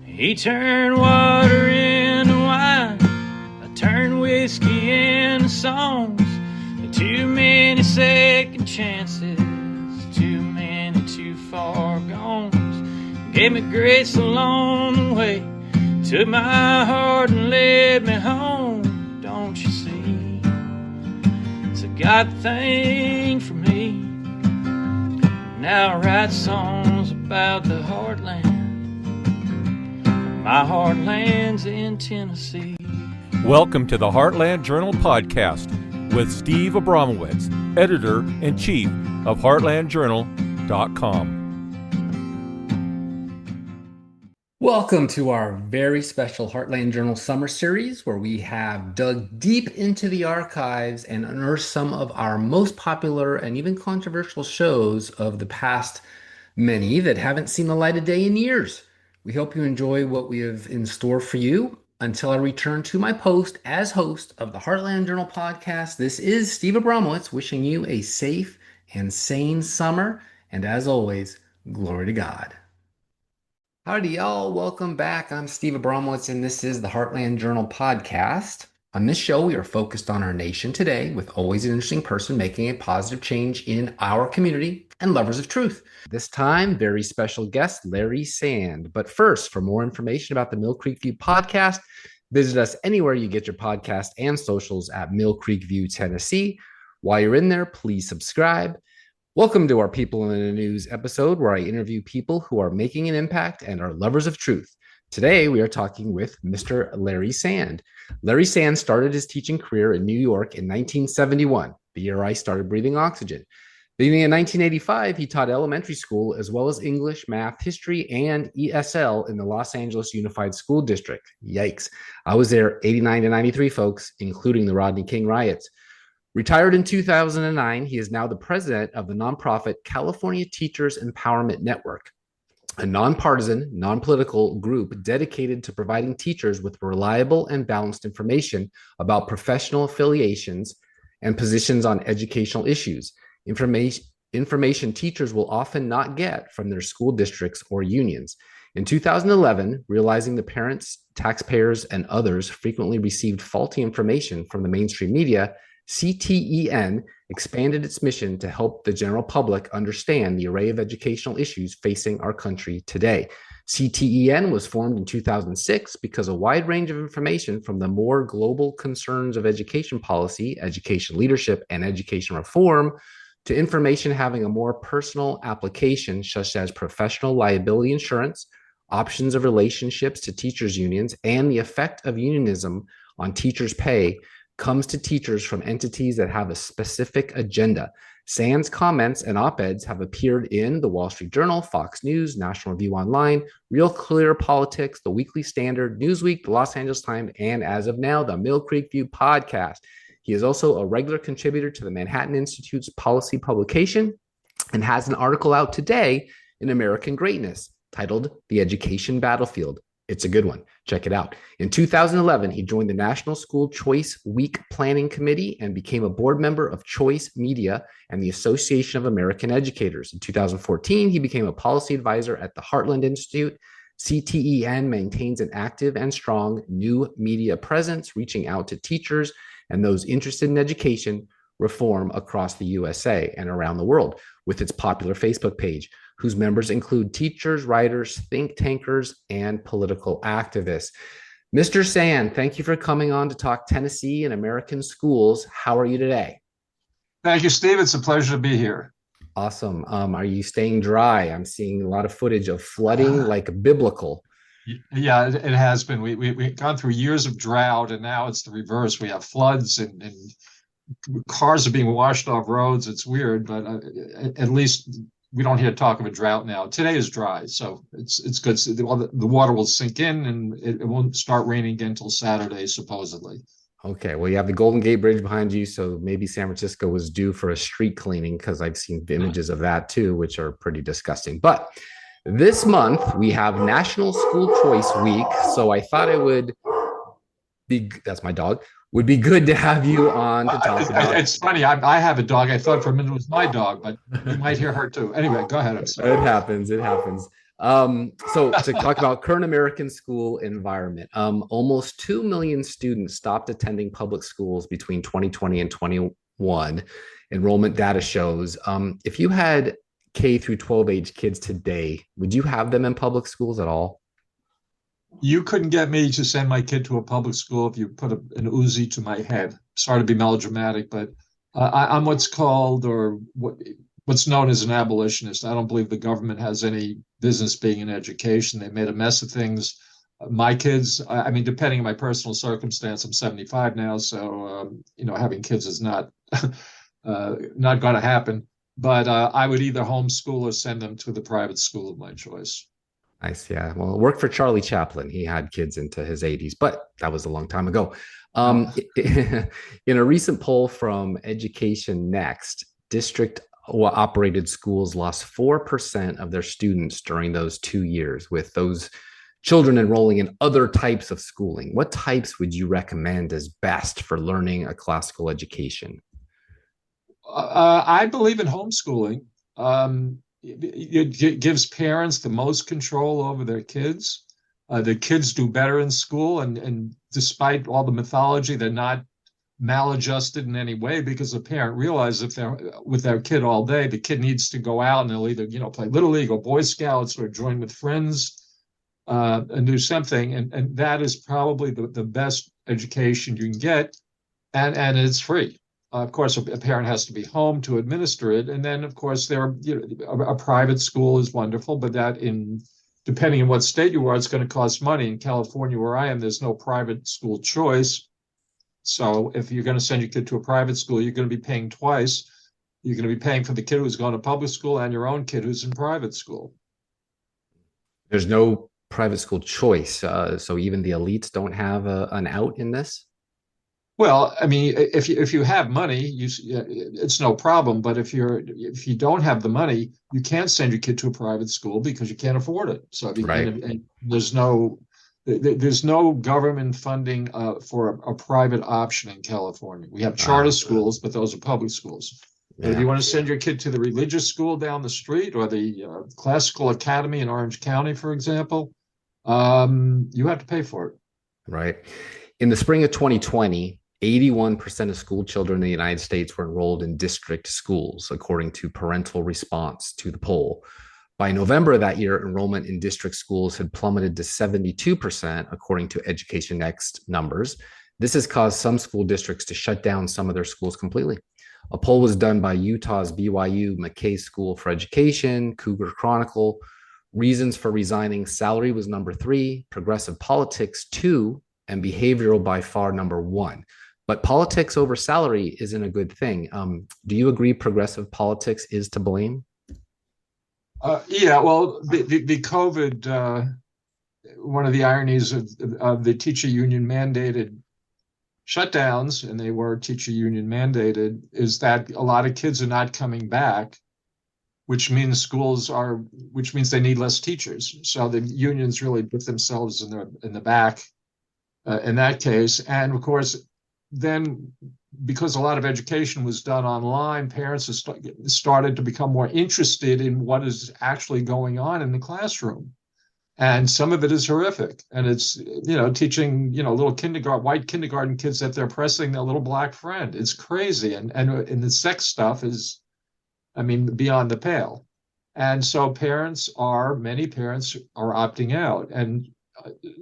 He turned water into wine, I turned whiskey into songs. Too many second chances, too many too far gones. Gave me grace along the way, took my heart and led me home. Don't you see, it's a God thing for me. Now I write songs about the heartland. My heartland's in Tennessee. Welcome to the Heartland Journal podcast with Steve Abramowitz, editor-in-chief of heartlandjournal.com. Welcome to our very special Heartland Journal Summer Series, where we have dug deep into the archives and unearthed some of our most popular and even controversial shows of the past, many that haven't seen the light of day in years. We hope you enjoy what we have in store for you. Until I return to my post as host of the Heartland Journal podcast, this is Steve Abramowitz wishing you a safe and sane summer. And as always, glory to God. Howdy, y'all. Welcome back. I'm Steve Abramowitz, and this is the Heartland Journal podcast. On this show, we are focused on our nation today with always an interesting person making a positive change in our community and lovers of truth. This time, very special guest, Larry Sand. But first, for more information about the Mill Creek View podcast, visit us anywhere you get your podcast and socials at Mill Creek View, Tennessee. While you're in there, please subscribe. Welcome to our People in the News episode, where I interview people who are making an impact and are lovers of truth. Today, we are talking with Mr. Larry Sand. Larry Sand started his teaching career in New York in 1971, the year I started breathing oxygen. Beginning in 1985, he taught elementary school as well as English, math, history, and ESL in the Los Angeles Unified School District. Yikes. I was there 89 to 93, folks, including the Rodney King riots. Retired in 2009, he is now the president of the nonprofit California Teachers Empowerment Network, a nonpartisan, non-political group dedicated to providing teachers with reliable and balanced information about professional affiliations and positions on educational issues. Information teachers will often not get from their school districts or unions. In 2011, realizing the parents, taxpayers, and others frequently received faulty information from the mainstream media, CTEN expanded its mission to help the general public understand the array of educational issues facing our country today. CTEN was formed in 2006 because a wide range of information from the more global concerns of education policy, education leadership, and education reform to information having a more personal application, such as professional liability insurance, options of relationships to teachers' unions, and the effect of unionism on teachers' pay, comes to teachers from entities that have a specific agenda. Sand's comments and op-eds have appeared in the Wall Street Journal, Fox News, National Review Online, Real Clear Politics, The Weekly Standard, Newsweek, The Los Angeles Times, and as of now, the Mill Creek View podcast. He is also a regular contributor to the Manhattan Institute's policy publication and has an article out today in American Greatness titled The Education Battlefield. It's a good one. Check it out. In 2011, he joined the National School Choice Week Planning Committee and became a board member of Choice Media and the Association of American Educators. In 2014, he became a policy advisor at the Heartland Institute. CTEN maintains an active and strong new media presence, reaching out to teachers and those interested in education reform across the USA and around the world, with its popular Facebook page, whose members include teachers, writers, think tankers, and political activists. Mr. Sand, thank you for coming on to talk Tennessee and American schools. How are you today? Thank you, Steve. It's a pleasure to be here. Awesome. Are you staying dry? I'm seeing a lot of footage of flooding, like biblical. Yeah, it has been. We've gone through years of drought, and now it's the reverse. We have floods and cars are being washed off roads. It's weird, but at least we don't hear talk of a drought now. Today is dry, so it's good. So the water will sink in, and it won't start raining again until Saturday, supposedly. Okay, well, you have the Golden Gate Bridge behind you, so maybe San Francisco was due for a street cleaning, because I've seen images of that too, which are pretty disgusting. But this month, we have National School Choice Week, so I thought it would be, that's my dog, would be good to have you on to talk about. It's funny, I have a dog. I thought for a minute it was my dog, but you might hear her too. Anyway, go ahead. I'm sorry. It happens. So to talk about current American school environment, almost 2 million students stopped attending public schools between 2020 and 21. Enrollment data shows. If you had K through 12 age kids today, would you have them in public schools at all? You couldn't get me to send my kid to a public school if you put an Uzi to my head. Sorry to be melodramatic, but I'm what's called or what's known as an abolitionist. I don't believe the government has any business being in education. They made a mess of things. My kids, I mean, depending on my personal circumstance, I'm 75 now, so having kids is not not going to happen. But I would either homeschool or send them to the private school of my choice. Nice. Yeah. Well, it worked for Charlie Chaplin. He had kids into his 80s, but that was a long time ago. In a recent poll from Education Next, district operated schools lost 4% of their students during those 2 years, with those children enrolling in other types of schooling. What types would you recommend as best for learning a classical education? I believe in homeschooling. It gives parents the most control over their kids. The kids do better in school, and despite all the mythology, they're not maladjusted in any way because the parent realizes if they're with their kid all day, the kid needs to go out and they'll either play Little League or Boy Scouts or join with friends and do something. And that is probably the best education you can get, and it's free. Of course, a parent has to be home to administer it. And then, of course, a private school is wonderful, but depending on what state you are, it's going to cost money. In California, where I am, there's no private school choice. So if you're going to send your kid to a private school, you're going to be paying twice. You're going to be paying for the kid who's going to public school and your own kid who's in private school. There's no private school choice. So even the elites don't have an out in this? Well, I mean, if you have money, it's no problem. But if you don't have the money, you can't send your kid to a private school because you can't afford it. So and there's no government funding for a private option in California. We have charter schools, but those are public schools. Yeah. If you want to send your kid to the religious school down the street or the classical academy in Orange County, for example, you have to pay for it. Right. In the spring of 2020, 81% of school children in the United States were enrolled in district schools, according to parental response to the poll. By November of that year, enrollment in district schools had plummeted to 72%, according to Education Next numbers. This has caused some school districts to shut down some of their schools completely. A poll was done by Utah's BYU McKay School for Education, Cougar Chronicle. Reasons for resigning: salary was number 3, progressive politics 2, and behavioral by far number 1. But politics over salary isn't a good thing. Do you agree progressive politics is to blame? Yeah, well, the COVID, one of the ironies of the teacher union mandated shutdowns, and they were teacher union mandated, is that a lot of kids are not coming back, which means they need less teachers. So the unions really put themselves in the back in that case. And of course, then because a lot of education was done online, parents have started to become more interested in what is actually going on in the classroom. And some of it is horrific. And it's, teaching, little white kindergarten kids that they're oppressing their little black friend. It's crazy. And the sex stuff is, beyond the pale. And so many parents are opting out. And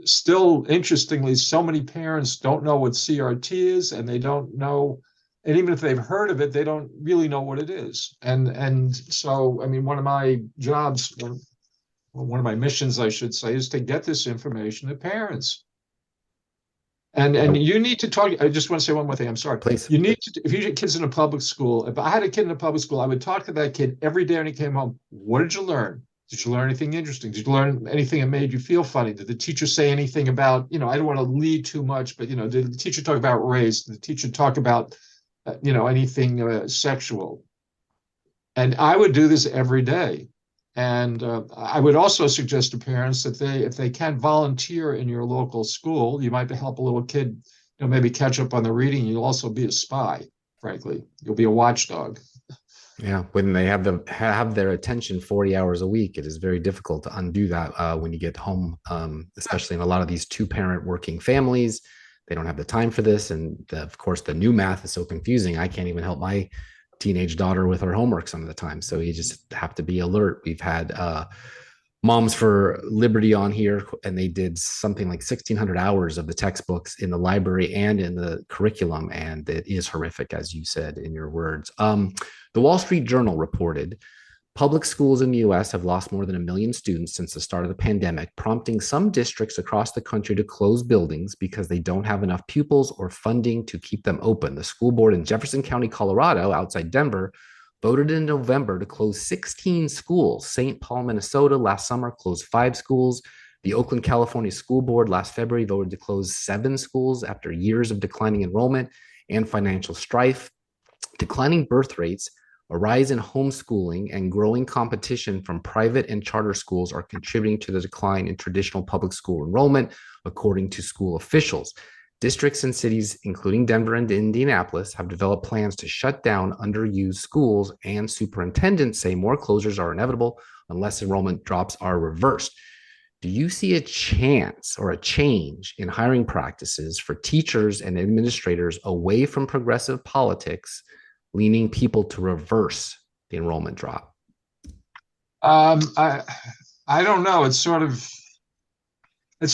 still, interestingly, so many parents don't know what CRT is, and they don't know, and even if they've heard of it, they don't really know what it is. And so, one of my jobs, one of my missions, I should say, is to get this information to parents. And you need to talk. I just want to say one more thing. I'm sorry. Please. You need to, if you get kids in a public school, if I had a kid in a public school, I would talk to that kid every day when he came home. What did you learn? Did you learn anything interesting? Did you learn anything that made you feel funny? Did the teacher say anything about, I don't want to lead too much, but, did the teacher talk about race? Did the teacher talk about, anything sexual? And I would do this every day. And I would also suggest to parents that if they can volunteer in your local school, you might help a little kid, maybe catch up on the reading. You'll also be a spy, frankly. You'll be a watchdog. Yeah, when they have their attention 40 hours a week, it is very difficult to undo that when you get home, especially in a lot of these two-parent working families. They don't have the time for this, and of course, the new math is so confusing. I can't even help my teenage daughter with her homework some of the time, so you just have to be alert. We've had Moms for Liberty on here, and they did something like 1,600 hours of the textbooks in the library and in the curriculum, and it is horrific, as you said in your words. The Wall Street Journal reported public schools in the US have lost more than 1 million students since the start of the pandemic, prompting some districts across the country to close buildings because they don't have enough pupils or funding to keep them open. The school board in Jefferson County, Colorado, outside Denver, voted in November to close 16 schools. St. Paul, Minnesota, last summer closed 5 schools. The Oakland, California School Board last February voted to close 7 schools after years of declining enrollment and financial strife. Declining birth rates, a rise in homeschooling, and growing competition from private and charter schools are contributing to the decline in traditional public school enrollment, according to school officials. Districts and cities, including Denver and Indianapolis, have developed plans to shut down underused schools, and superintendents say more closures are inevitable unless enrollment drops are reversed. Do you see a chance or a change in hiring practices for teachers and administrators away from progressive politics, leaning people to reverse the enrollment drop? I don't know. It's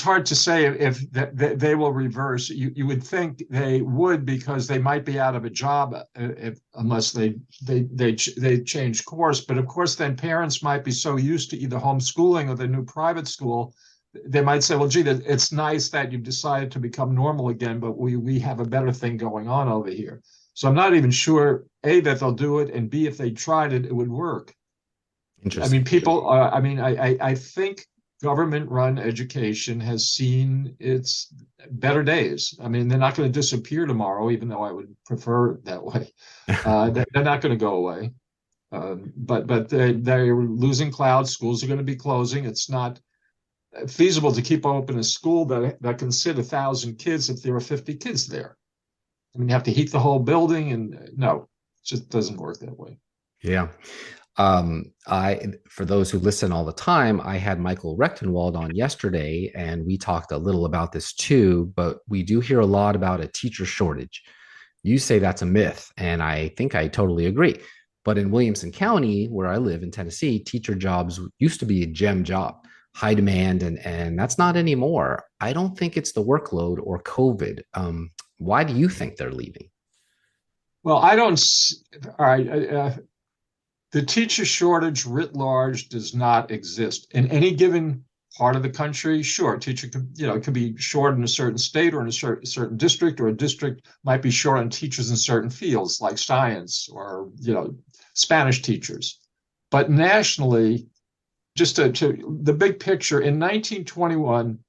hard to say if they will reverse. You would think they would, because they might be out of a job unless they change course. But of course, then parents might be so used to either homeschooling or the new private school, they might say, well, gee, it's nice that you've decided to become normal again, but we have a better thing going on over here. So I'm not even sure, A, that they'll do it, and B, if they tried it, it would work. Interesting. I think government-run education has seen its better days. I mean, they're not going to disappear tomorrow, even though I would prefer it that way. They're not going to go away. But they're losing cloud. Schools are going to be closing. It's not feasible to keep open a school that can sit 1,000 kids if there are 50 kids there. I mean, you have to heat the whole building, and no, it just doesn't work that way. Yeah. For those who listen all the time, I had Michael Rechtenwald on yesterday, and we talked a little about this too, but we do hear a lot about a teacher shortage. You say that's a myth, and I think I totally agree. But in Williamson County, where I live in Tennessee, teacher jobs used to be a gem job, high demand, and that's not anymore. I don't think it's the workload or COVID. Why do you think they're leaving? Well, I don't. All right. The teacher shortage writ large does not exist in any given part of the country. Sure, a teacher could be short in a certain state or in a certain district, or a district might be short on teachers in certain fields like science or Spanish teachers. But nationally, just to the big picture, in 1921,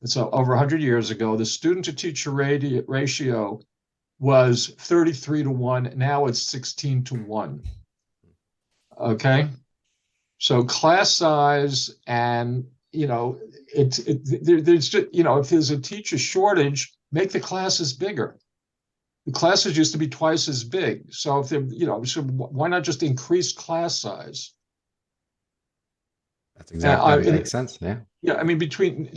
so over 100 years ago, the student to teacher ratio was 33-1. Now it's 16-1. Okay, so class size, and there's just, if there's a teacher shortage, make the classes bigger. The classes used to be twice as big, so if they're so why not just increase class size? That's exactly that makes sense. Yeah. Yeah, I mean, between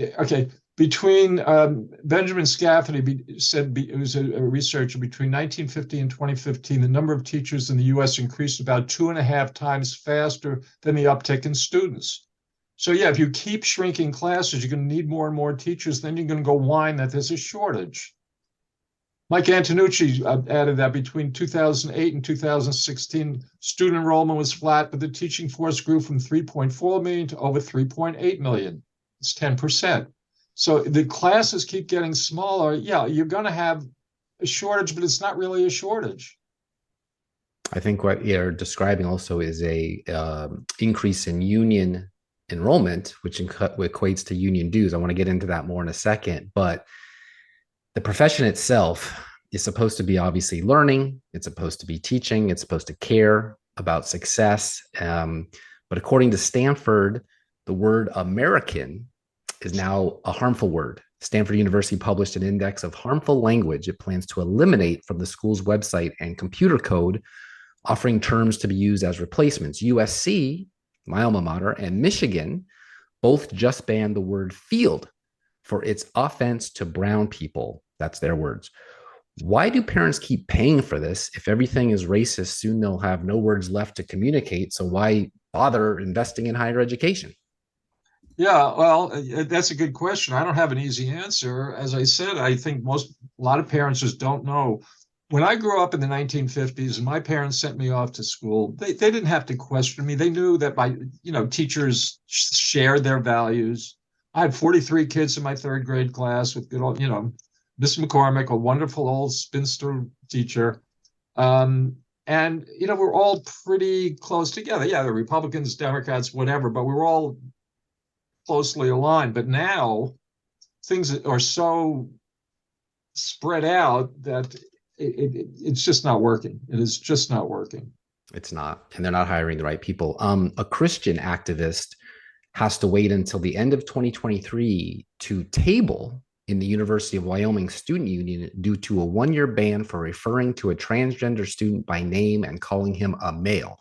Benjamin Scafferty said, it was a researcher, between 1950 and 2015, the number of teachers in the U.S. increased about 2.5 times faster than the uptick in students. So yeah, if you keep shrinking classes, you're going to need more and more teachers. Then you're going to go whine that there's a shortage. Mike Antonucci added that between 2008 and 2016, student enrollment was flat, but the teaching force grew from 3.4 million to over 3.8 million. It's 10%. So the classes keep getting smaller. Yeah, you're going to have a shortage, but it's not really a shortage. I think what you're describing also is a increase in union enrollment, which equates to union dues. I want to get into that more in a second, but the profession itself is supposed to be obviously learning. It's supposed to be teaching. It's supposed to care about success. But according to Stanford, the word American is now a harmful word. Stanford University published an index of harmful language it plans to eliminate from the school's website and computer code offering terms to be used as replacements. USC, my alma mater, and Michigan both just banned the word field for its offense to brown people. That's their words. Why do parents keep paying for this? If everything is racist, soon they'll have no words left to communicate. So why bother investing in higher education? Yeah, well, that's a good question. I don't have an easy answer. As I said, I think a lot of parents just don't know. When I grew up in the 1950s and my parents sent me off to school, they didn't have to question me. They knew that teachers shared their values. I had 43 kids in my third grade class with good old, Miss McCormick, a wonderful old spinster teacher. We're all pretty close together. Yeah, the Republicans, Democrats, whatever, but we're all closely aligned. But now things are so spread out that it's just not working. It is just not working. It's not, and they're not hiring the right people. A Christian activist has to wait until the end of 2023 to table in the University of Wyoming Student Union due to a 1-year ban for referring to a transgender student by name and calling him a male.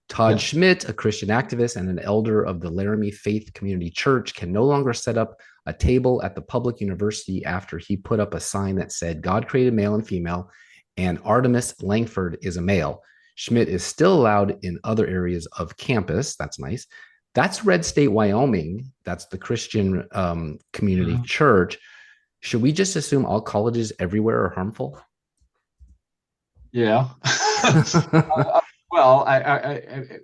Todd Schmidt, a Christian activist and an elder of the Laramie Faith Community Church, can no longer set up a table at the public university after he put up a sign that said God created male and female and Artemis Langford is a male. Schmidt is still allowed in other areas of campus. That's nice. That's Red State, Wyoming. That's the Christian community church. Should we just assume all colleges everywhere are harmful? Yeah. Well,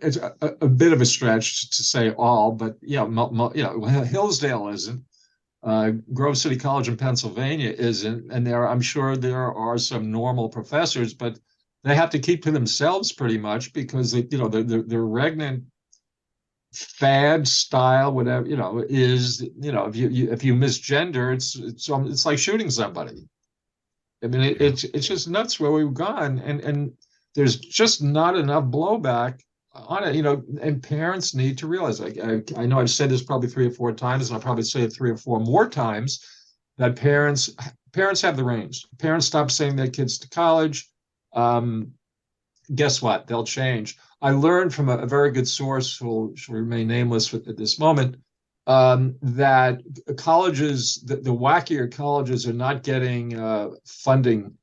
it's a bit of a stretch to say all, but Hillsdale isn't. Grove City College in Pennsylvania isn't, and I'm sure there are some normal professors, but they have to keep to themselves pretty much because they're regnant fad style, whatever is if you misgender, it's like shooting somebody. I mean, it's just nuts where we've gone, and there's just not enough blowback on it, and parents need to realize, I know I've said this probably 3 or 4 times, and I'll probably say it 3 or 4 more times, that parents have the reins. Parents stop sending their kids to college. Guess what? They'll change. I learned from a very good source who will remain nameless at this moment, that colleges, the wackier colleges are not getting funding,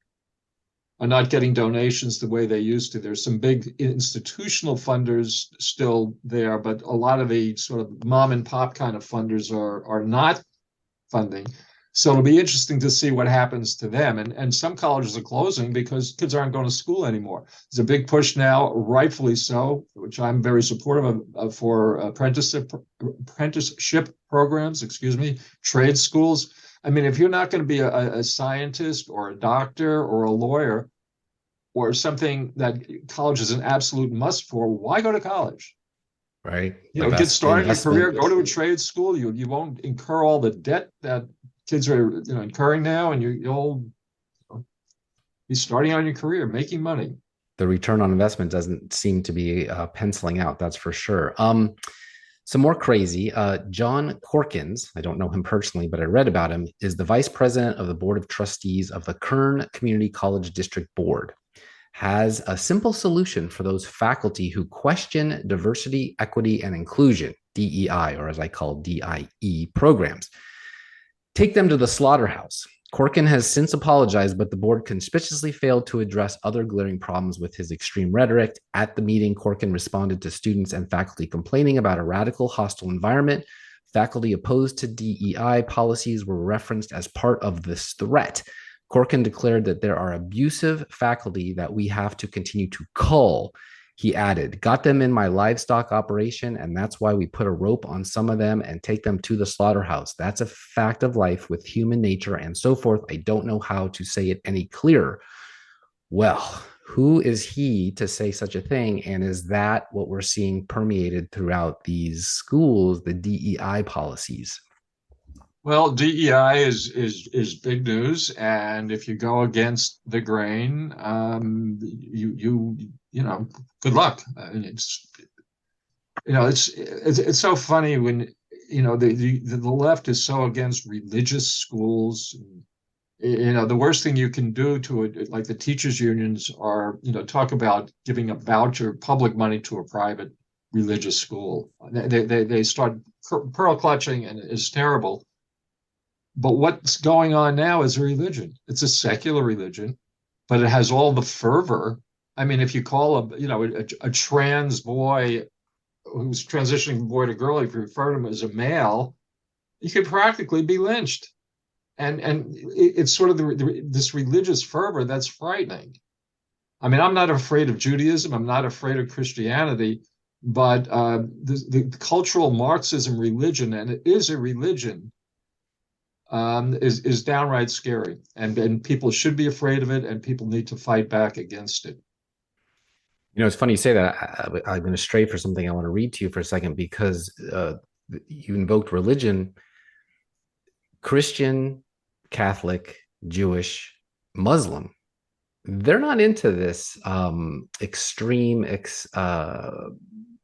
are not getting donations the way they used to. There's some big institutional funders still there, but a lot of the sort of mom and pop kind of funders are not funding. So it'll be interesting to see what happens to them. And some colleges are closing because kids aren't going to school anymore. There's a big push now, rightfully so, which I'm very supportive of for apprenticeship programs, trade schools. I mean, if you're not going to be a scientist or a doctor or a lawyer or something that college is an absolute must for, why go to college? Right. Get started in your career, go to a trade school. You won't incur all the debt that kids are incurring now, and you'll be starting out your career, making money. The return on investment doesn't seem to be penciling out, that's for sure. Some more crazy. John Corkins, I don't know him personally, but I read about him, is the vice president of the board of trustees of the Kern Community College District Board. Has a simple solution for those faculty who question diversity, equity, and inclusion, DEI, or as I call DIE programs. Take them to the slaughterhouse. Corkin has since apologized, but the board conspicuously failed to address other glaring problems with his extreme rhetoric. At the meeting, Corkin responded to students and faculty complaining about a radical, hostile environment. Faculty opposed to DEI policies were referenced as part of this threat. Corkin declared that there are abusive faculty that we have to continue to cull. He added, got them in my livestock operation, and that's why we put a rope on some of them and take them to the slaughterhouse. That's a fact of life with human nature and so forth. I don't know how to say it any clearer. Well, who is he to say such a thing? And is that what we're seeing permeated throughout these schools, the DEI policies? Well, DEI is big news, and if you go against the grain, good luck. It's so funny when the left is so against religious schools, The worst thing you can do to it, like the teachers unions are, talk about giving a voucher, public money to a private religious school. They start pearl clutching, and it's terrible. But what's going on now is a religion. It's a secular religion, but it has all the fervor. I mean, if you call a trans boy who's transitioning from boy to girl, if you refer to him as a male, you could practically be lynched. And it's sort of this religious fervor that's frightening. I mean, I'm not afraid of Judaism. I'm not afraid of Christianity, but the cultural Marxism religion, and it is a religion, is downright scary, and people should be afraid of it, and people need to fight back against it. It's funny you say that. I'm going to stray for something I want to read to you for a second, because you invoked religion. Christian, Catholic, Jewish, Muslim, they're not into this extreme,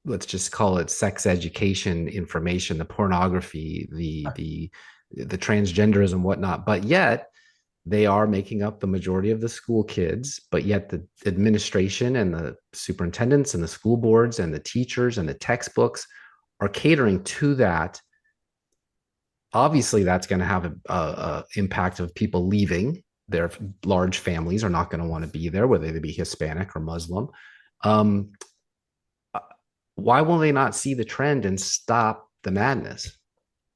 let's just call it sex education information, the pornography, the transgenderism, whatnot. But yet they are making up the majority of the school kids. But yet the administration and the superintendents and the school boards and the teachers and the textbooks are catering to that. Obviously, that's going to have a impact of people leaving. Their large families are not going to want to be there, whether they be Hispanic or Muslim. Why will they not see the trend and stop the madness?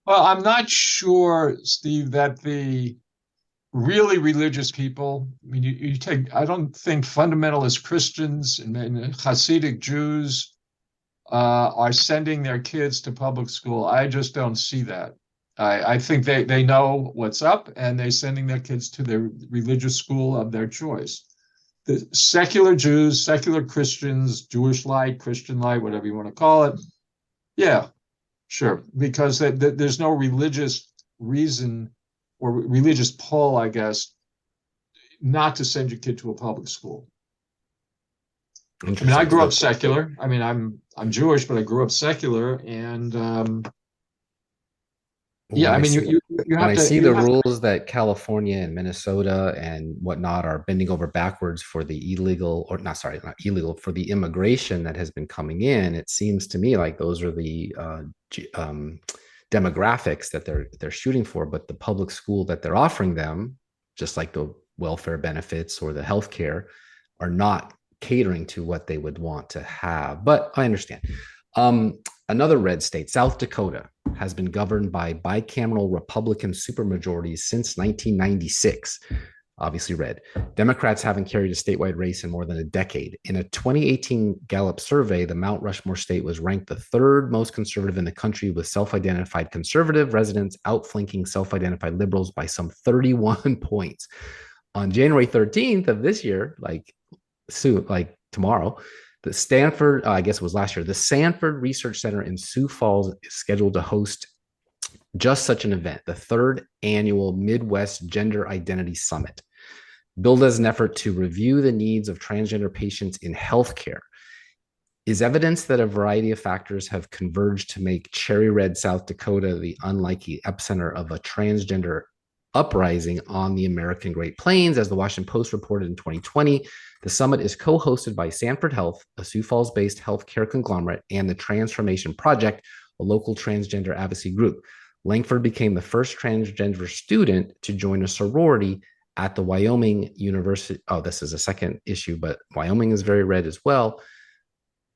Well, I'm not sure, Steve, that the really religious people, I mean, you take, I don't think fundamentalist Christians and Hasidic Jews are sending their kids to public school. I just don't see that. I think they know what's up, and they're sending their kids to their religious school of their choice. The secular Jews, secular Christians, Jewish light, Christian light, whatever you want to call it, yeah, sure, because there's no religious reason or religious pull, I guess, not to send your kid to a public school. I mean, I grew up secular. I mean, I'm Jewish, but I grew up secular, and yeah, I mean, you when have I to see the rules that California and Minnesota and whatnot are bending over backwards for the illegal, or not, sorry, not illegal, for the immigration that has been coming in, it seems to me like those are the demographics that they're shooting for. But the public school that they're offering them, just like the welfare benefits or the healthcare, are not catering to what they would want to have. But I understand. Another red state, South Dakota, has been governed by bicameral Republican supermajorities since 1996. Obviously red. Democrats haven't carried a statewide race in more than a decade. In a 2018 Gallup survey, the Mount Rushmore state was ranked the third most conservative in the country, with self-identified conservative residents outflanking self-identified liberals by some 31 points. On January 13th of this year, like soon, like tomorrow, the Stanford, I guess it was last year, the Sanford Research Center in Sioux Falls is scheduled to host just such an event, the third annual Midwest Gender Identity Summit, billed as an effort to review the needs of transgender patients in healthcare. Is evidence that a variety of factors have converged to make cherry red South Dakota the unlikely epicenter of a transgender uprising on the American Great Plains. As the Washington Post reported in 2020, the summit is co-hosted by Sanford Health, a Sioux Falls-based healthcare conglomerate, and the Transformation Project, a local transgender advocacy group. Langford became the first transgender student to join a sorority at the Wyoming University. Oh, this is a second issue, but Wyoming is very red as well.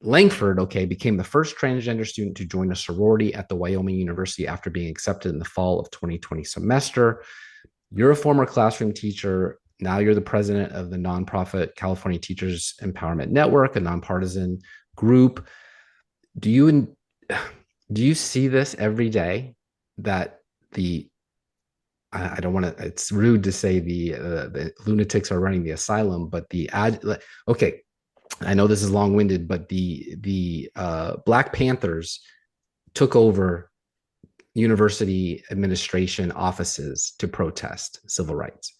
Langford, became the first transgender student to join a sorority at the Wyoming University after being accepted in the fall of 2020 semester. You're a former classroom teacher. Now you're the president of the nonprofit California Teachers Empowerment Network, a nonpartisan group. Do you see this every day, that I don't want to, it's rude to say the lunatics are running the asylum, but I know this is long-winded, but the Black Panthers took over university administration offices to protest civil rights.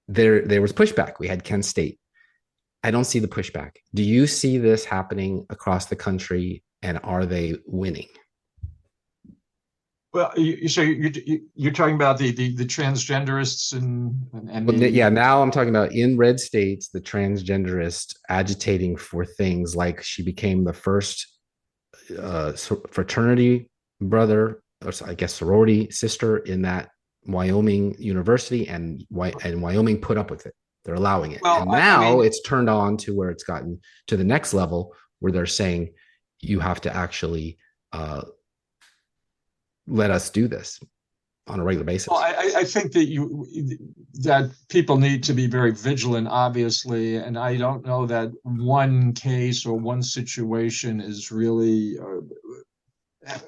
There was pushback. We had Kent State. I don't see the pushback. Do you see this happening across the country, and are they winning? Well, you're talking about the transgenderists and Well, the yeah, now I'm talking about in red states, the transgenderist agitating for things like she became the first fraternity brother, or I guess sorority sister in that Wyoming university, and Wyoming put up with it. They're allowing it. well, And I now mean, it's turned on to where it's gotten to the next level where they're saying you have to actually let us do this on a regular basis. well, I think that people need to be very vigilant, obviously, and I don't know that one case or one situation is really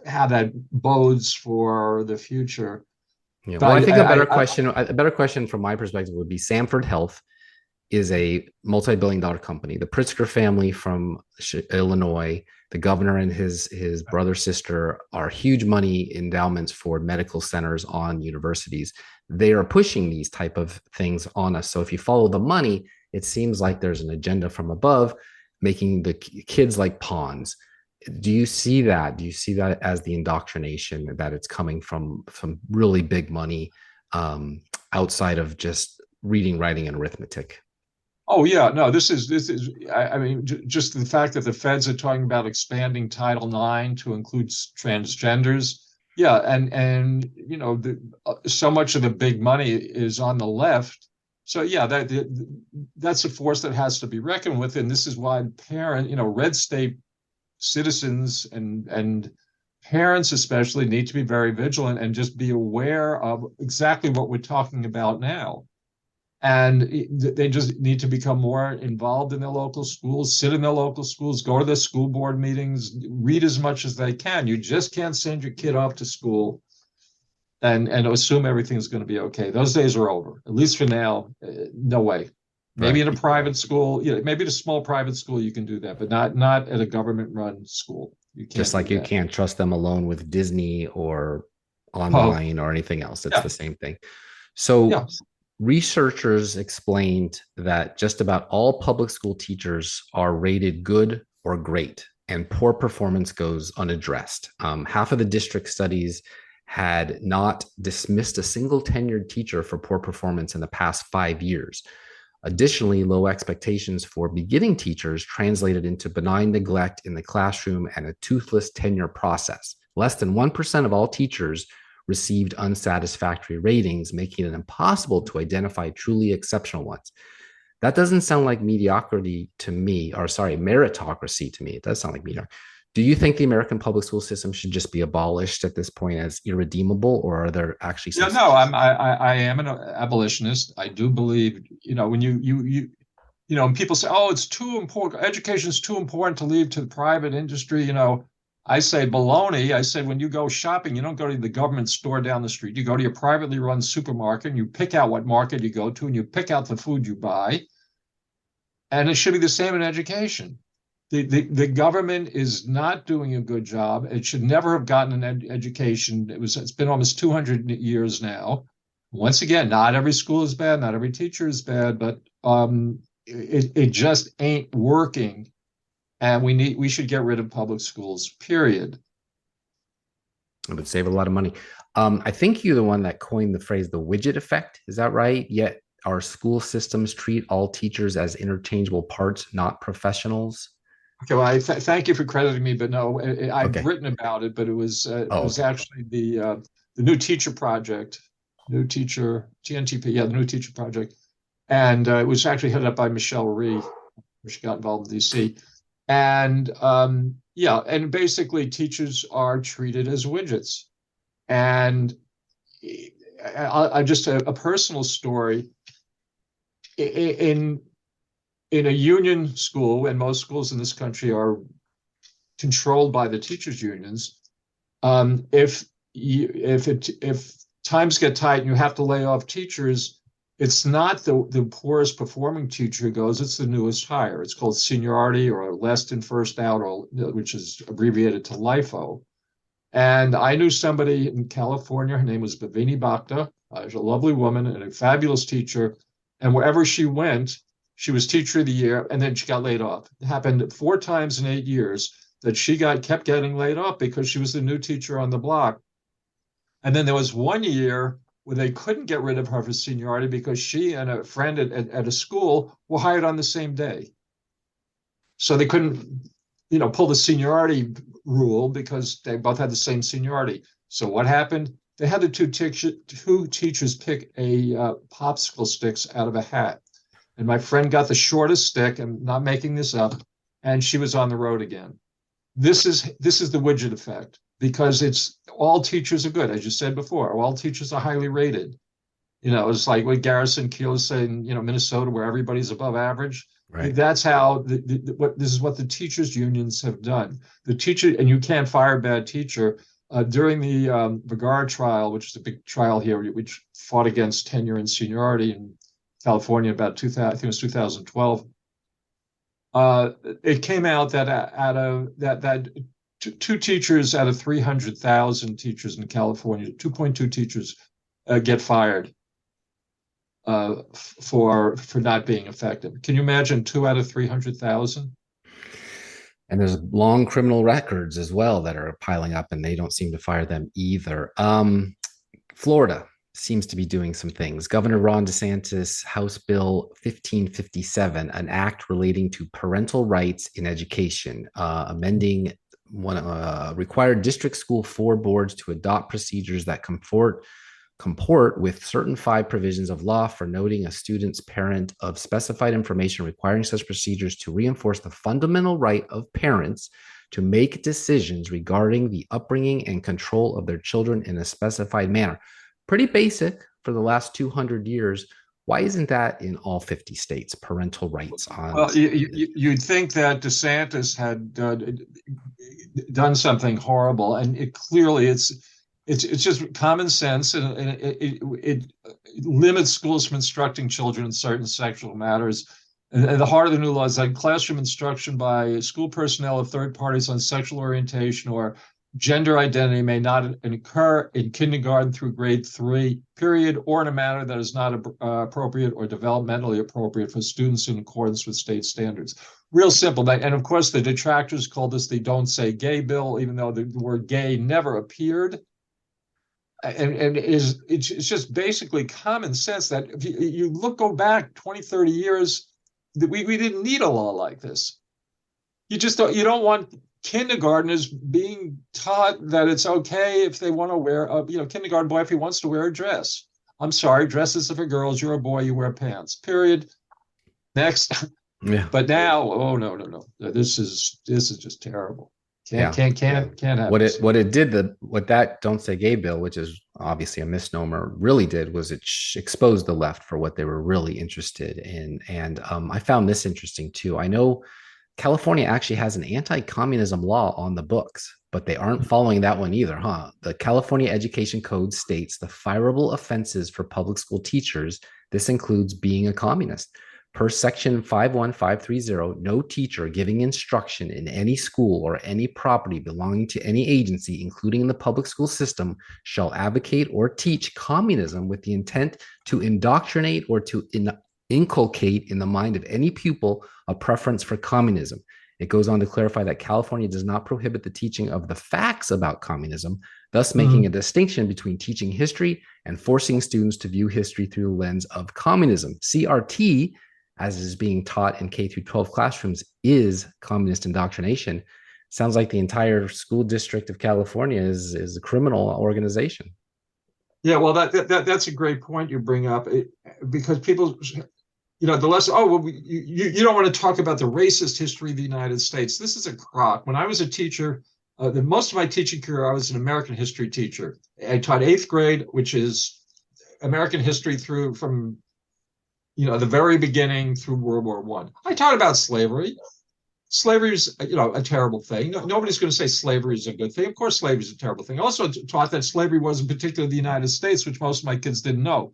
how that bodes for the future. Yeah. Well, I But think a better question from my perspective would be Sanford Health is a multi-billion-dollar company. The Pritzker family from Illinois, the governor and his brother, sister are huge money endowments for medical centers on universities. They are pushing these type of things on us. So if you follow the money, it seems like there's an agenda from above, making the kids like pawns. Do you see that? Do you see that as the indoctrination that it's coming from really big money outside of just reading, writing, and arithmetic? Oh yeah, no, this is. I mean, just the fact that the feds are talking about expanding Title IX to include transgenders. Yeah, and so much of the big money is on the left. So yeah, that's a force that has to be reckoned with, and this is why red state citizens and parents especially need to be very vigilant and just be aware of exactly what we're talking about now. And they just need to become more involved in their local schools, sit in their local schools, go to their school board meetings, read as much as they can. You just can't send your kid off to school and assume everything's going to be okay. Those days are over, at least for now. No way. Maybe Right. in a private school, maybe at a small private school you can do that, but not at a government-run school. You can't. Just like you can't trust them alone with Disney or Oh, online or anything else. It's yeah, the same thing. So yeah. researchers explained that just about all public school teachers are rated good or great, and poor performance goes unaddressed. Half of the district studies had not dismissed a single tenured teacher for poor performance in the past 5 years. Additionally, low expectations for beginning teachers translated into benign neglect in the classroom and a toothless tenure process. Less than 1% of all teachers received unsatisfactory ratings, making it impossible to identify truly exceptional ones. That doesn't sound like mediocrity to me, or sorry, meritocracy to me. It does sound like mediocrity. Do you think the American public school system should just be abolished at this point as irredeemable, or are there actually some? Yeah, no, I am an abolitionist. I do believe, when and people say, oh, it's too important, education is too important to leave to the private industry, I say baloney. I say when you go shopping, you don't go to the government store down the street. You go to your privately run supermarket and you pick out what market you go to and you pick out the food you buy. And it should be the same in education. The government is not doing a good job. It should never have gotten an education. It's been almost 200 years now. Once again, not every school is bad, not every teacher is bad, but it just ain't working. And we should get rid of public schools, period. It would save a lot of money. I think you're the one that coined the phrase the widget effect. Is that right? Yet our school systems treat all teachers as interchangeable parts, not professionals. Okay, well, thank you for crediting me, but no, I've Okay. written about it, but it was Okay. actually the new teacher project, new teacher TNTP, yeah, the new teacher project, and it was actually headed up by Michelle Rhee, where she got involved in DC, and and basically teachers are treated as widgets, and I just a personal story in a union school, and most schools in this country are controlled by the teachers' unions. If times get tight and you have to lay off teachers, it's not the poorest performing teacher who goes; it's the newest hire. It's called seniority or last in first out, or which is abbreviated to LIFO. And I knew somebody in California. Her name was Bhavini Bhakta. She's a lovely woman and a fabulous teacher. And wherever she went, she was teacher of the year, and then she got laid off. It happened 4 times in 8 years that she kept getting laid off because she was the new teacher on the block. And then there was 1 year where they couldn't get rid of her for seniority because she and a friend at a school were hired on the same day. So they couldn't, pull the seniority rule because they both had the same seniority. So what happened? They had the two teachers pick a popsicle sticks out of a hat. And my friend got the shortest stick, I'm not making this up, and she was on the road again. This is the widget effect, because it's all teachers are good, as you said before. All teachers are highly rated. It's like what Garrison Keillor said in Minnesota, where everybody's above average. Right. That's how this is what the teachers unions have done. The teacher, and you can't fire a bad teacher. During the Vergara trial, which is a big trial here, which fought against tenure and seniority in California about 2000, I think it was 2012. It came out that out of that two teachers out of 300,000 teachers in California, 2.2 teachers get fired for not being effective. Can you imagine 2 out of 300,000? And there's long criminal records as well that are piling up, and they don't seem to fire them either. Florida seems to be doing some things. Governor Ron DeSantis, House Bill 1557, an act relating to parental rights in education, amending required district school 4 boards to adopt procedures that comport with certain 5 provisions of law for noting a student's parent of specified information, requiring such procedures to reinforce the fundamental right of parents to make decisions regarding the upbringing and control of their children in a specified manner. Pretty basic for the last 200 years. Why isn't that in all 50 states, parental rights on? Well, you'd think that DeSantis had done something horrible, and it clearly it's just common sense, and it limits schools from instructing children in certain sexual matters. And the heart of the new law is that classroom instruction by school personnel of third parties on sexual orientation or gender identity may not occur in kindergarten through grade 3, period, or in a manner that is not appropriate or developmentally appropriate for students in accordance with state standards. Real simple. And of course, the detractors called this the Don't Say Gay bill, even though the word gay never appeared. And it's just basically common sense that if you go back 20, 30 years, that we didn't need a law like this. You don't want kindergartners being taught that it's okay if they want to wear kindergarten boy, if he wants to wear a dress. I'm sorry, dresses are for girls. You're a boy, you wear pants. Period. Next. Yeah. But now, oh no. This is just terrible. Can't happen. What that Don't Say Gay bill, which is obviously a misnomer, really did was it exposed the left for what they were really interested in. And I found this interesting too. I know California actually has an anti-communism law on the books, but they aren't following that one either, huh? The California Education Code states the fireable offenses for public school teachers. This includes being a communist. Per section 51530, no teacher giving instruction in any school or any property belonging to any agency, including the public school system, shall advocate or teach communism with the intent to indoctrinate or to inculcate in the mind of any pupil a preference for communism. It goes on to clarify that California does not prohibit the teaching of the facts about communism, thus making a distinction between teaching history and forcing students to view history through the lens of communism. CRT, as is being taught in K through 12 classrooms, is communist indoctrination. Sounds like the entire school district of California is a criminal organization. Yeah, well, that's a great point you bring up, because people, the less, you don't want to talk about the racist history of the United States. This is a crock. When I was a teacher, most of my teaching career, I was an American history teacher. I taught 8th grade, which is American history from the very beginning through World War I. I taught about slavery. Slavery is, a terrible thing. Nobody's going to say slavery is a good thing. Of course, slavery is a terrible thing. I also taught that slavery wasn't particularly the United States, which most of my kids didn't know.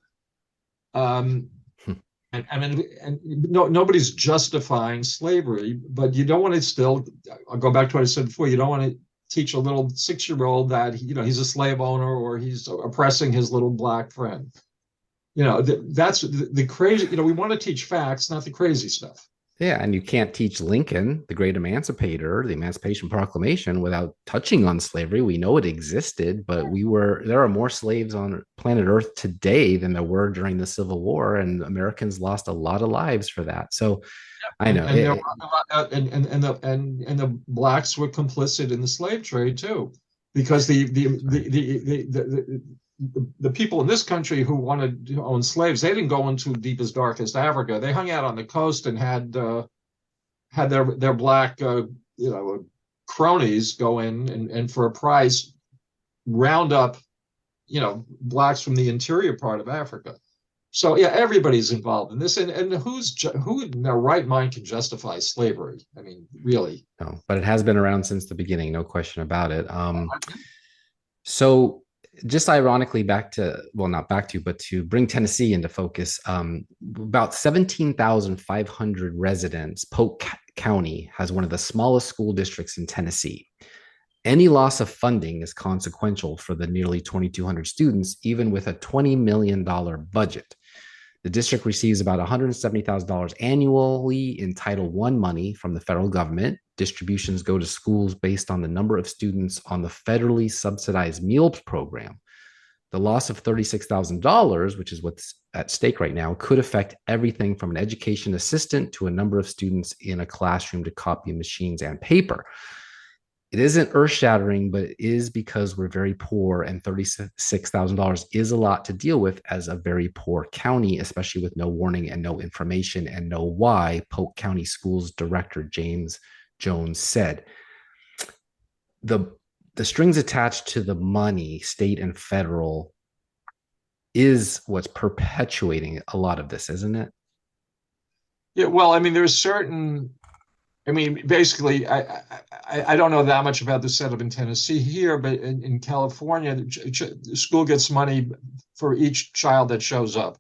Nobody's justifying slavery, but you don't want to still, I'll go back to what I said before, you don't want to teach a little 6-year-old that, he's a slave owner or he's oppressing his little black friend. That's the crazy, we want to teach facts, not the crazy stuff. Yeah, and you can't teach Lincoln, the great emancipator, the Emancipation Proclamation, without touching on slavery. We know it existed, but there are more slaves on planet Earth today than there were during the Civil War, and Americans lost a lot of lives for that. So I know And there were a lot, and the blacks were complicit in the slave trade too, because the people in this country who wanted to own slaves, they didn't go into deepest darkest Africa. They hung out on the coast and had their black cronies go in and for a price round up blacks from the interior part of Africa. So yeah, everybody's involved in this, and who in their right mind can justify slavery? I mean, really. no, but it has been around since the beginning, no question about it. So just ironically, not back to, but to bring Tennessee into focus, about 17,500 residents, Polk County has one of the smallest school districts in Tennessee. Any loss of funding is consequential for the nearly 2,200 students, even with a $20 million budget. The district receives about $170,000 annually in Title I money from the federal government. Distributions go to schools based on the number of students on the federally subsidized meals program. The loss of $36,000, which is what's at stake right now, could affect everything from an education assistant to a number of students in a classroom to copy machines and paper. It isn't earth-shattering, but it is because we're very poor, and $36,000 is a lot to deal with as a very poor county, especially with no warning and no information and no why, Polk County Schools Director James Jones said. The strings attached to the money, state and federal, is what's perpetuating a lot of this, isn't it? Yeah, well, I mean, basically, I don't know that much about the setup in Tennessee here, but in California, the school gets money for each child that shows up,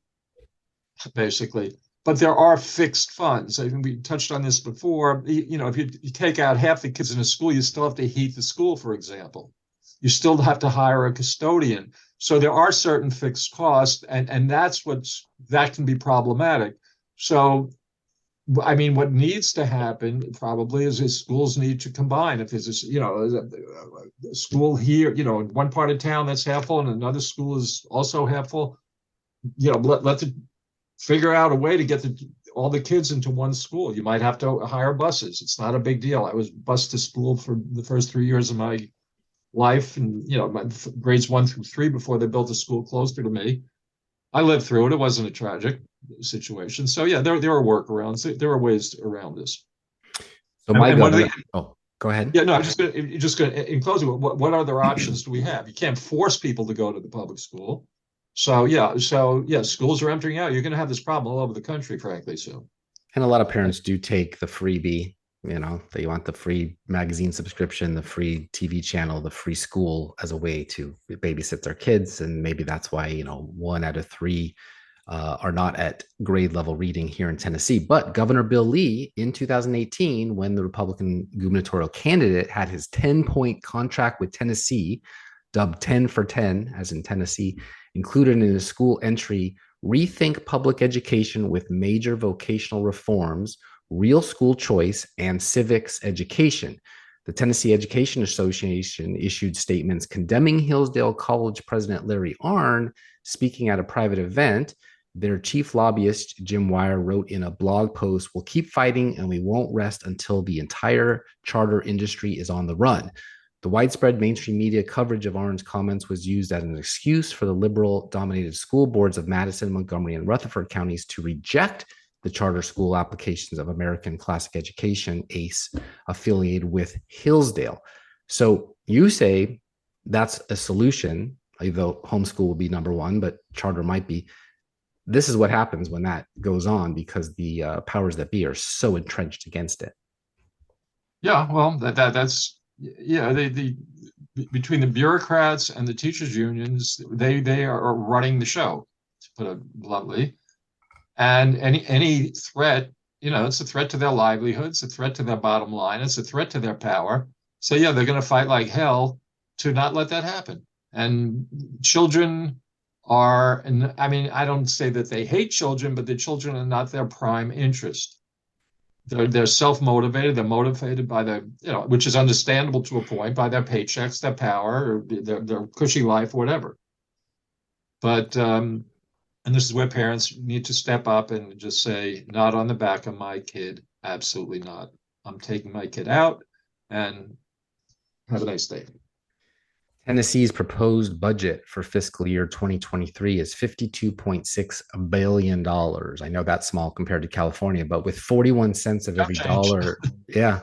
basically. But there are fixed funds. I think we touched on this before. If you take out half the kids in a school, you still have to heat the school, for example. You still have to hire a custodian. So there are certain fixed costs, and that can be problematic. So I mean, what needs to happen probably is schools need to combine. If there's a school here, in one part of town that's half full and another school is also half full, let's figure out a way to get all the kids into one school. You might have to hire buses. It's not a big deal. I was bused to school for the first 3 years of my life, and my grades 1 through 3 before they built a school closer to me. I lived through it. It wasn't a tragic situation. So yeah, there are workarounds. There are ways around this. So my governor. Go ahead. Yeah, no, I'm just going to in closing. What other options do we have? You can't force people to go to the public school. So yeah, schools are emptying out. You're going to have this problem all over the country, frankly, soon. And a lot of parents do take the freebie. They want the free magazine subscription, the free TV channel, the free school as a way to babysit their kids. And maybe that's why, 1 out of 3 are not at grade level reading here in Tennessee. But Governor Bill Lee in 2018, when the Republican gubernatorial candidate had his 10-point contract with Tennessee, dubbed 10 for 10, as in Tennessee, included in his school entry, rethink public education with major vocational reforms, real school choice, and civics education. The Tennessee Education Association issued statements condemning Hillsdale College President Larry Arnn speaking at a private event. Their chief lobbyist, Jim Wire, wrote in a blog post, "We'll keep fighting and we won't rest until the entire charter industry is on the run." The widespread mainstream media coverage of Arnn's comments was used as an excuse for the liberal-dominated school boards of Madison, Montgomery, and Rutherford counties to reject the charter school applications of American Classic Education, ACE, affiliated with Hillsdale. So you say that's a solution, although homeschool would be number one, but charter might be. This is what happens when that goes on because the powers that be are so entrenched against it. Yeah, well, that's the between the bureaucrats and the teachers unions, they are running the show, to put it bluntly. And any threat, it's a threat to their livelihoods, a threat to their bottom line, it's a threat to their power. So yeah, they're going to fight like hell to not let that happen. And children are, I don't say that they hate children, but the children are not their prime interest. They're self-motivated. They're motivated by which is understandable to a point, by their paychecks, their power, or their cushy life, whatever. But and this is where parents need to step up and just say, not on the back of my kid. Absolutely not. I'm taking my kid out, and have a nice day. Tennessee's proposed budget for fiscal year 2023 is $52.6 billion. I know that's small compared to California, but with 41 cents of every dollar, yeah.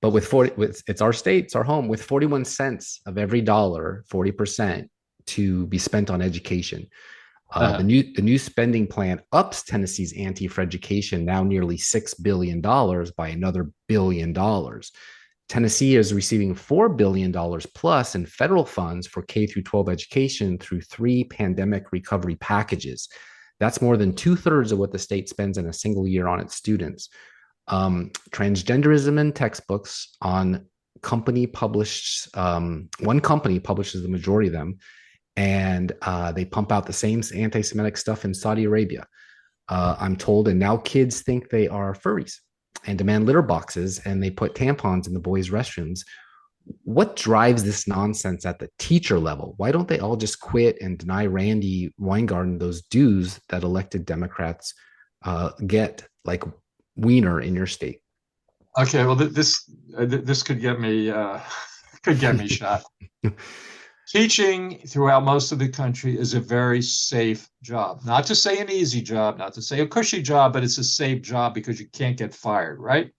But it's our state, it's our home, with 41 cents of every dollar, 40% to be spent on education. The new spending plan ups Tennessee's ante for education, now nearly $6 billion, by another $1 billion. Tennessee is receiving $4 billion plus in federal funds for K through 12 education through 3 pandemic recovery packages. That's more than 2/3 of what the state spends in a single year on its students. Transgenderism in textbooks on company published, one company publishes the majority of them, and they pump out the same anti-Semitic stuff in Saudi Arabia. I'm told, and now kids think they are furries and demand litter boxes, and they put tampons in the boys' restrooms. What drives this nonsense at the teacher level? Why don't they all just quit and deny Randy Weingarten those dues that elected Democrats get, like Wiener in your state? Okay, well, this could get me shot. Teaching throughout most of the country is a very safe job. Not to say an easy job, not to say a cushy job, but it's a safe job because you can't get fired, right?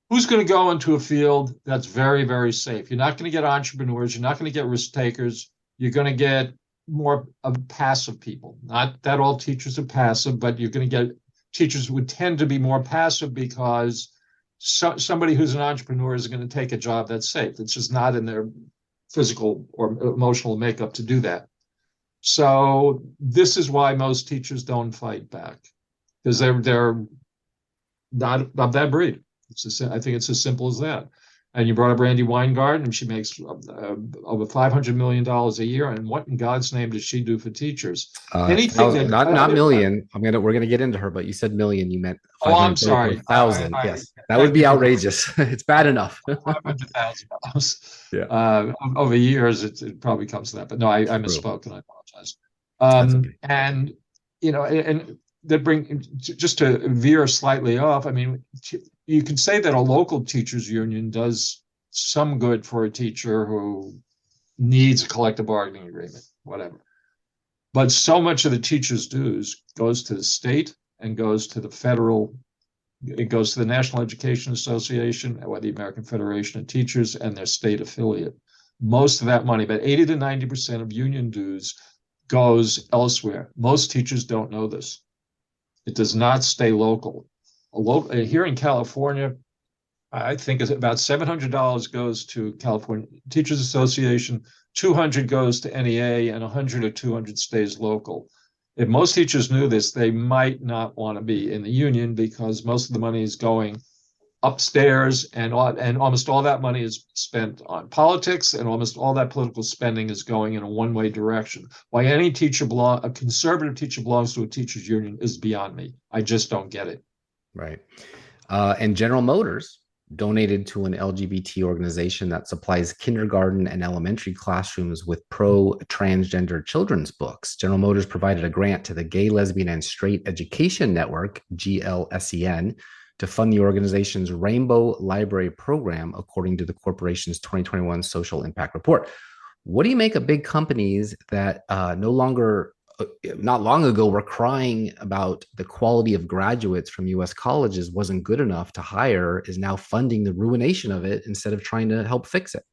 Who's going to go into a field that's very, very safe? You're not going to get entrepreneurs. You're not going to get risk takers. You're going to get more of passive people. Not that all teachers are passive, but you're going to get teachers would tend to be more passive because somebody who's an entrepreneur is going to take a job that's safe. It's just not in their physical or emotional makeup to do that. So this is why most teachers don't fight back, because they're not of that breed. I think it's as simple as that. And you brought up Randy Weingarten, and she makes over $500 million a year. And what in God's name does she do for teachers? Anything not million. We're gonna get into her, but you said million. You meant 500, I'm sorry, 1,000. Yes, that would be outrageous. It's bad enough. $500,000. Over years, it probably comes to that. But no, I misspoke, and I apologize. Okay. And and that just to veer slightly off. I mean, you can say that a local teachers union does some good for a teacher who needs a collective bargaining agreement, whatever. But so much of the teachers' dues goes to the state and goes to the federal. It goes to the National Education Association, or the American Federation of Teachers, and their state affiliate. Most of that money, about 80 to 90% of union dues, goes elsewhere. Most teachers don't know this. It does not stay local. Here in California, I think it's about $700 goes to California Teachers Association, $200 goes to NEA, and $100 or $200 stays local. If most teachers knew this, they might not want to be in the union, because most of the money is going upstairs, and almost all that money is spent on politics, and almost all that political spending is going in a one-way direction. Why a conservative teacher belongs to a teachers union is beyond me. I just don't get it. Right. And General Motors donated to an LGBT organization that supplies kindergarten and elementary classrooms with pro-transgender children's books. General Motors provided a grant to the Gay, Lesbian, and Straight Education Network, GLSEN, to fund the organization's Rainbow Library program, according to the corporation's 2021 Social Impact Report. What do you make of big companies that not long ago were crying about the quality of graduates from U.S. colleges wasn't good enough to hire, is now funding the ruination of it instead of trying to help fix it?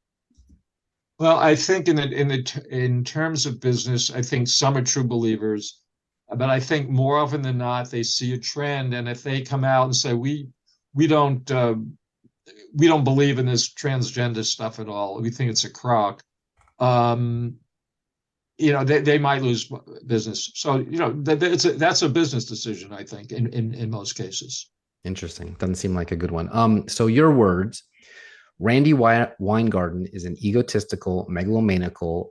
Well, I think in terms of business, I think some are true believers, but I think more often than not they see a trend, and if they come out and say we don't believe in this transgender stuff at all, we think it's a crock. They might lose business. So, that's a business decision, I think, in most cases. Interesting. Doesn't seem like a good one. So your words, Randy Weingarten is an egotistical, megalomaniacal,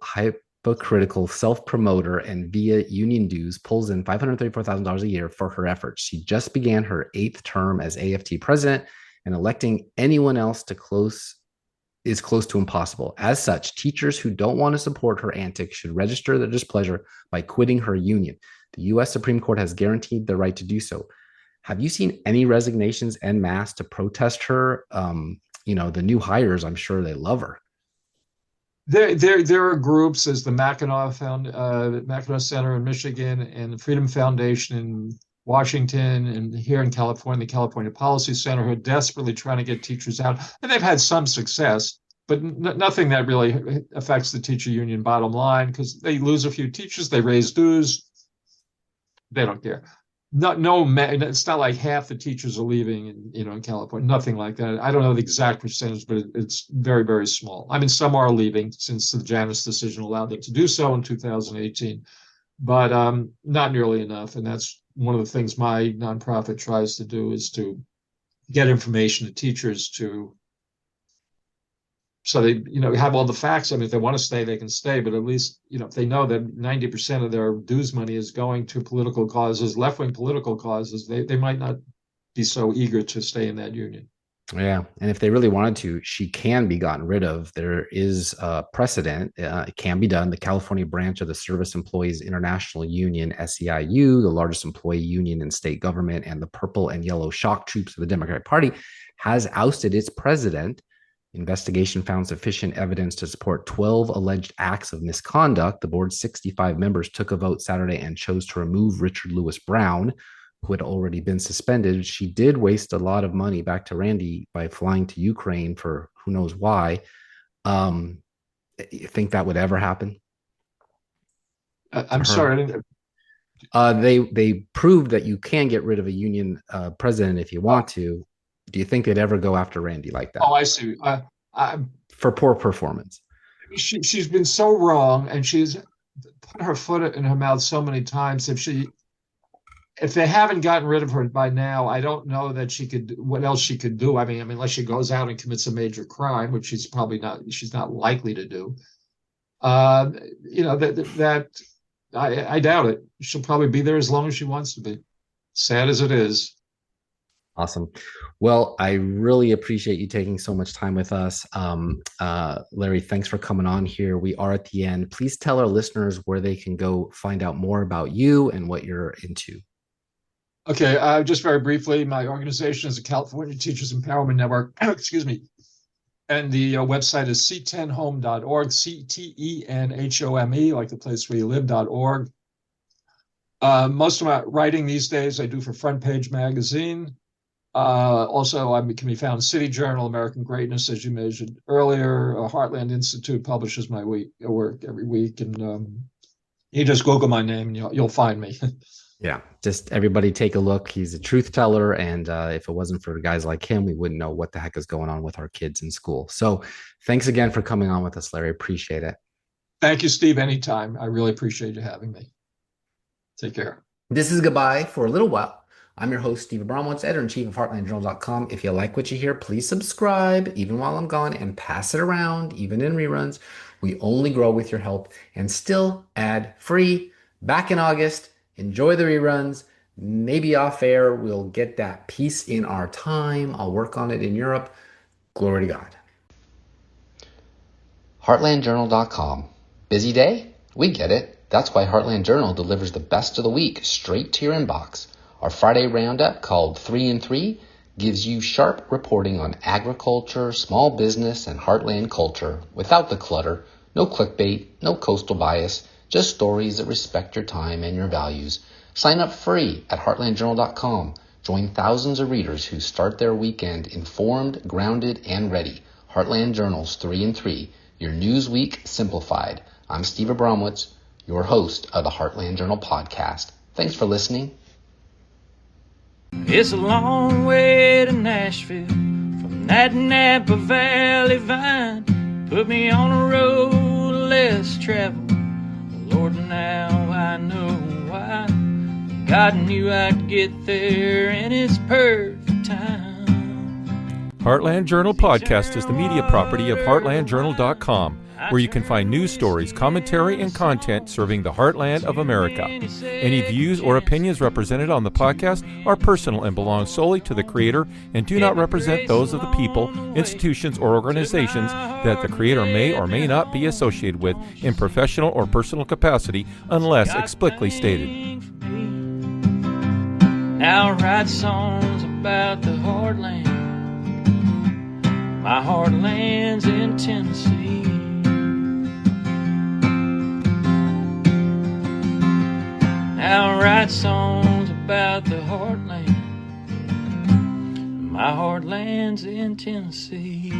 hypocritical self-promoter and via union dues pulls in $534,000 a year for her efforts. She just began her 8th term as AFT president, and electing anyone else is close to impossible. As such, teachers who don't want to support her antics should register their displeasure by quitting her union. The U.S. Supreme Court has guaranteed the right to do so. Have you seen any resignations en masse to protest her? The new hires, I'm sure they love her. There are groups, as the Mackinac Center in Michigan and the Freedom Foundation in Washington, and here in California, the California Policy Center, who are desperately trying to get teachers out. And they've had some success, but nothing that really affects the teacher union bottom line, because they lose a few teachers, they raise dues, they don't care. It's not like half the teachers are leaving in California, nothing like that. I don't know the exact percentage, but it's very, very small. I mean, some are leaving since the Janus decision allowed them to do so in 2018, but not nearly enough. And that's one of the things my nonprofit tries to do, is to get information to teachers so they, have all the facts. I mean, if they want to stay, they can stay, but at least, if they know that 90% of their dues money is going to political causes, left-wing political causes, they might not be so eager to stay in that union. Yeah. And if they really wanted to, she can be gotten rid of. There is a precedent. It can be done. The California branch of the Service Employees International Union, SEIU, the largest employee union in state government, and the purple and yellow shock troops of the Democratic Party, has ousted its president. Investigation found sufficient evidence to support 12 alleged acts of misconduct. The board's 65 members took a vote Saturday and chose to remove Richard Lewis Brown, who had already been suspended. She did waste a lot of money, back to Randy, by flying to Ukraine for who knows why. You think that would ever happen? I'm sorry. I didn't... They proved that you can get rid of a union president if you want to. Do you think they'd ever go after Randy like that? Oh, I see. For poor performance. She's been so wrong, and she's put her foot in her mouth so many times. If they haven't gotten rid of her by now, I don't know that what else she could do. I mean, unless she goes out and commits a major crime, which she's not likely to do. I doubt it. She'll probably be there as long as she wants to be. Sad as it is. Awesome. Well, I really appreciate you taking so much time with us. Larry, thanks for coming on here. We are at the end. Please tell our listeners where they can go find out more about you and what you're into. Okay, just very briefly, my organization is the California Teachers Empowerment Network. Excuse me. And the website is c10home.org, CTENHOME, like the place where you live.org. Most of my writing these days I do for Front Page Magazine. Also, I can be found City Journal, American Greatness, as you mentioned earlier. Heartland Institute publishes my work every week. And you just Google my name and you'll find me. Yeah, just everybody take a look. He's a truth teller. And if it wasn't for guys like him, we wouldn't know what the heck is going on with our kids in school. So thanks again for coming on with us, Larry. Appreciate it. Thank you, Steve. Anytime. I really appreciate you having me. Take care. This is goodbye for a little while. I'm your host, Steve Abramowitz, editor-in-chief of HeartlandJournal.com. If you like what you hear, please subscribe, even while I'm gone, and pass it around, even in reruns. We only grow with your help, and still ad-free. Back in August. Enjoy the reruns. Maybe off air, we'll get that piece in our time. I'll work on it in Europe. Glory to God. HeartlandJournal.com. Busy day? We get it. That's why Heartland Journal delivers the best of the week straight to your inbox. Our Friday roundup, called 3 in 3, gives you sharp reporting on agriculture, small business, and heartland culture without the clutter. No clickbait, no coastal bias, just stories that respect your time and your values. Sign up free at heartlandjournal.com. Join thousands of readers who start their weekend informed, grounded, and ready. Heartland Journal's 3 in 3, your news week simplified. I'm Steve Abramowitz, your host of the Heartland Journal podcast. Thanks for listening. It's a long way to Nashville from that Napa Valley vine. Put me on a road less traveled. Lord, now I know why. God knew I'd get there in His perfect time. Heartland Journal Podcast is the media property of heartlandjournal.com. where you can find news stories, commentary, and content serving the heartland of America. Any views or opinions represented on the podcast are personal and belong solely to the creator and do not represent those of the people, institutions, or organizations that the creator may or may not be associated with in professional or personal capacity unless explicitly stated. Now I write songs about the heartland. My heartland's in Tennessee. Now I write songs about the heartland. My heartland's in Tennessee.